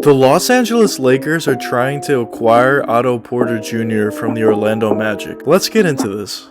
The Los Angeles Lakers are trying to acquire Otto Porter Jr. from the Orlando Magic. Let's get into this.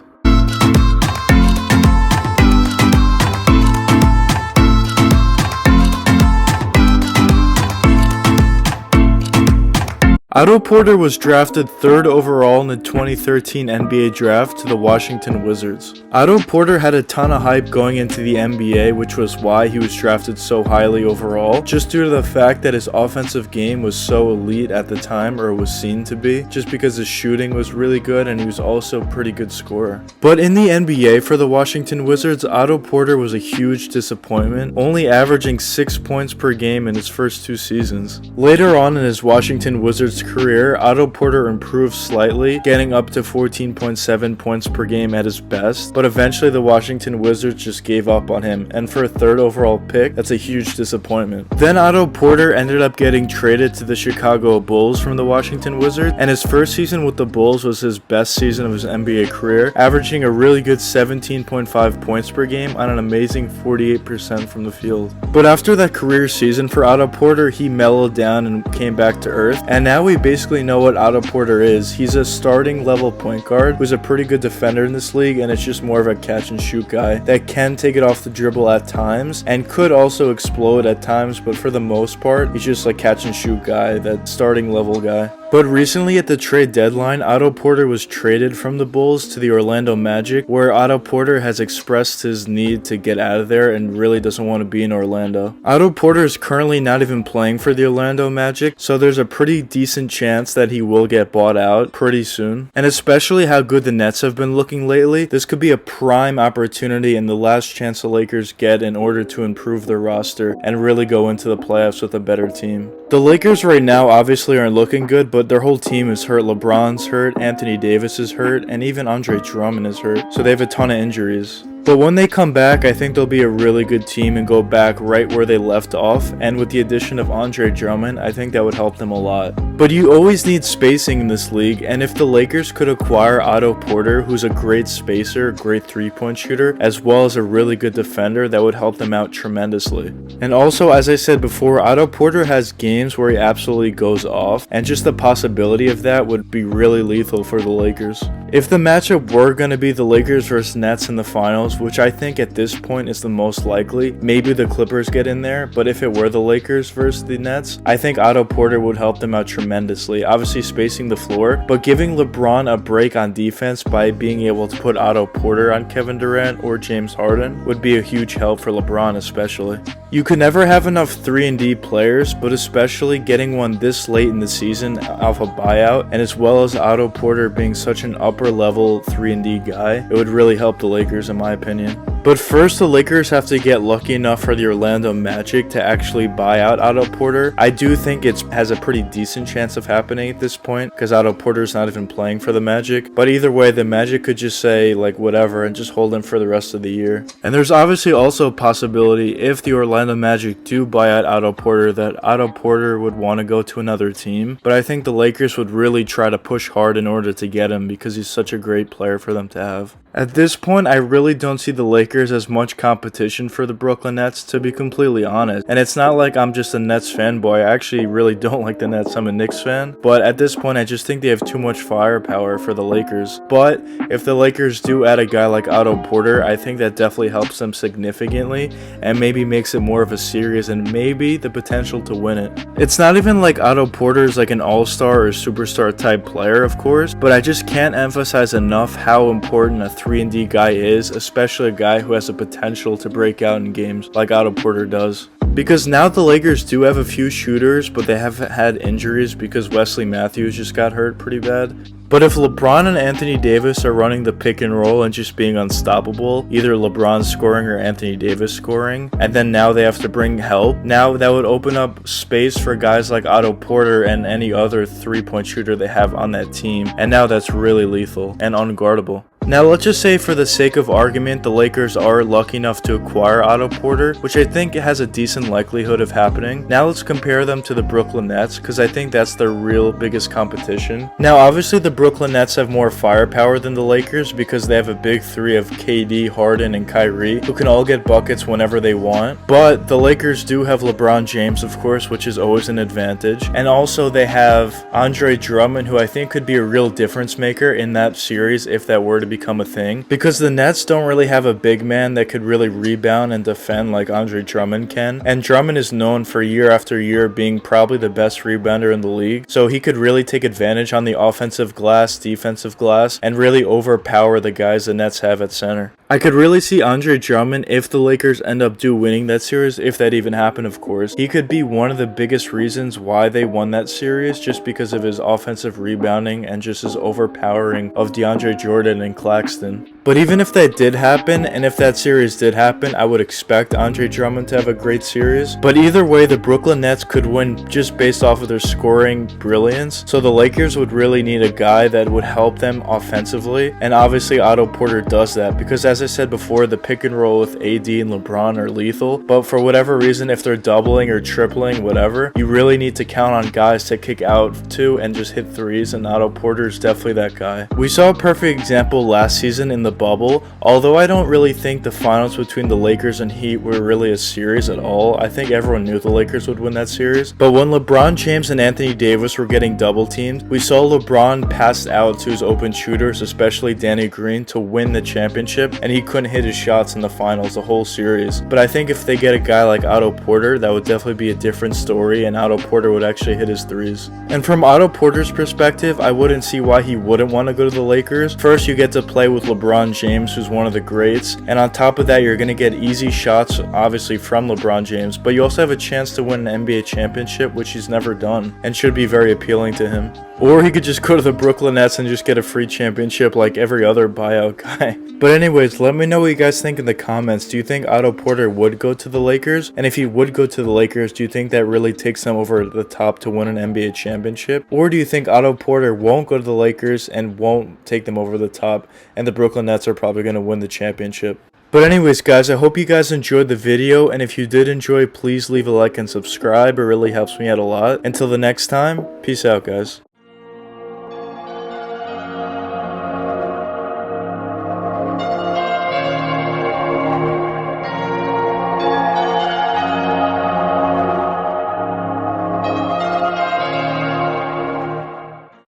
Otto Porter was drafted 3rd overall in the 2013 NBA draft to the Washington Wizards. Otto Porter had a ton of hype going into the NBA, which was why he was drafted so highly overall, just due to the fact that his offensive game was so elite at the time, or was seen to be, just because his shooting was really good and he was also a pretty good scorer. But in the NBA for the Washington Wizards, Otto Porter was a huge disappointment, only averaging 6 points per game in his first 2 seasons. Later on in his Washington Wizards career, Otto Porter improved slightly, getting up to 14.7 points per game at his best, but eventually the Washington Wizards just gave up on him, and for a 3rd overall pick, that's a huge disappointment. Then Otto Porter ended up getting traded to the Chicago Bulls from the Washington Wizards, and his first season with the Bulls was his best season of his NBA career, averaging a really good 17.5 points per game on an amazing 48% from the field. But after that career season for Otto Porter, he mellowed down and came back to earth, and now we basically know what Otto Porter is. He's a starting level point guard who's a pretty good defender in this league, and it's just more of a catch and shoot guy that can take it off the dribble at times and could also explode at times, but for the most part he's just a catch and shoot guy, that starting level guy. But recently at the trade deadline, Otto Porter was traded from the Bulls to the Orlando Magic, where Otto Porter has expressed his need to get out of there and really doesn't want to be in Orlando. Otto Porter is currently not even playing for the Orlando Magic, so there's a pretty decent chance that he will get bought out pretty soon. And especially how good the Nets have been looking lately, this could be a prime opportunity and the last chance the Lakers get in order to improve their roster and really go into the playoffs with a better team. The Lakers right now obviously aren't looking good, but their whole team is hurt. LeBron's hurt, Anthony Davis is hurt, and even Andre Drummond is hurt. So they have a ton of injuries. But when they come back, I think they'll be a really good team and go back right where they left off. And with the addition of Andre Drummond, I think that would help them a lot. But you always need spacing in this league, and if the Lakers could acquire Otto Porter, who's a great spacer, great 3-point shooter, as well as a really good defender, that would help them out tremendously. And also, as I said before, Otto Porter has games where he absolutely goes off, and just the possibility of that would be really lethal for the Lakers. If the matchup were going to be the Lakers versus Nets in the finals, which I think at this point is the most likely, maybe the Clippers get in there, but if it were the Lakers versus the Nets, I think Otto Porter would help them out tremendously, obviously spacing the floor, but giving LeBron a break on defense by being able to put Otto Porter on Kevin Durant or James Harden would be a huge help for LeBron especially. You could never have enough 3-and-D players, but especially getting one this late in the season off a buyout, and as well as Otto Porter being such an upper level 3-and-D guy, it would really help the Lakers in my opinion. But first, the Lakers have to get lucky enough for the Orlando Magic to actually buy out Otto Porter. I do think it has a pretty decent chance of happening at this point, because Otto Porter's not even playing for the Magic. But either way, the Magic could just say, like, whatever, and just hold him for the rest of the year. And there's obviously also a possibility, if the Orlando Magic do buy out Otto Porter, that Otto Porter would want to go to another team. But I think the Lakers would really try to push hard in order to get him, because he's such a great player for them to have. At this point, I really don't see the Lakers as much competition for the Brooklyn Nets, to be completely honest. And it's not like I'm just a Nets fanboy. I actually really don't like the Nets. I'm a Knicks fan. But at this point, I just think they have too much firepower for the Lakers. But if the Lakers do add a guy like Otto Porter, I think that definitely helps them significantly and maybe makes it more of a series and maybe the potential to win it. It's not even like Otto Porter is like an all-star or superstar type player, of course, but I just can't emphasize enough how important a 3-and-D guy is, especially a guy who has the potential to break out in games like Otto Porter does. Because now the Lakers do have a few shooters, but they have had injuries because Wesley Matthews just got hurt pretty bad. But if LeBron and Anthony Davis are running the pick and roll and just being unstoppable, either LeBron scoring or Anthony Davis scoring, and then now they have to bring help, now that would open up space for guys like Otto Porter and any other 3-point shooter they have on that team, and now that's really lethal and unguardable. Now let's just say for the sake of argument the Lakers are lucky enough to acquire Otto Porter, which I think has a decent likelihood of happening. Now let's compare them to the Brooklyn Nets, because I think that's their real biggest competition. Now obviously the Brooklyn Nets have more firepower than the Lakers because they have a big three of KD, Harden, and Kyrie, who can all get buckets whenever they want. But the Lakers do have LeBron James, of course, which is always an advantage. And also they have Andre Drummond, who I think could be a real difference maker in that series if that were to become a thing. Because the Nets don't really have a big man that could really rebound and defend like Andre Drummond can. And Drummond is known for year after year being probably the best rebounder in the league. So he could really take advantage on the offensive glass, defensive glass, and really overpower the guys the Nets have at center. I could really see Andre Drummond, if the Lakers end up winning that series, if that even happened of course, he could be one of the biggest reasons why they won that series, just because of his offensive rebounding and just his overpowering of DeAndre Jordan and Claxton. But even if that did happen, and if that series did happen, I would expect Andre Drummond to have a great series. But either way, the Brooklyn Nets could win just based off of their scoring brilliance. So the Lakers would really need a guy that would help them offensively, and obviously Otto Porter does that, because as I said before, the pick and roll with AD and LeBron are lethal. But for whatever reason, if they're doubling or tripling, whatever, you really need to count on guys to kick out to and just hit threes, and Otto Porter is definitely that guy. We saw a perfect example last season in the bubble, although I don't really think the finals between the Lakers and Heat were really a series at all. I think everyone knew the Lakers would win that series. But when LeBron James and Anthony Davis were getting double teamed, we saw LeBron pass out to his open shooters, especially Danny Green, to win the championship, and he couldn't hit his shots in the finals the whole series. But I think if they get a guy like Otto Porter, that would definitely be a different story, and Otto Porter would actually hit his threes. And from Otto Porter's perspective, I wouldn't see why he wouldn't want to go to the Lakers. First, you get to play with LeBron James, who's one of the greats, and on top of that, you're going to get easy shots, obviously, from LeBron James, but you also have a chance to win an NBA championship, which he's never done, and should be very appealing to him. Or he could just go to the Brooklyn Nets and just get a free championship like every other buyout guy. But anyways, let me know what you guys think in the comments. Do you think Otto Porter would go to the Lakers? And if he would go to the Lakers, do you think that really takes them over the top to win an NBA championship? Or do you think Otto Porter won't go to the Lakers and won't take them over the top, and the Brooklyn Nets are probably going to win the championship? But anyways guys, I hope you guys enjoyed the video, and if you did enjoy, please leave a like and subscribe. It really helps me out a lot. Until the next time, peace out guys.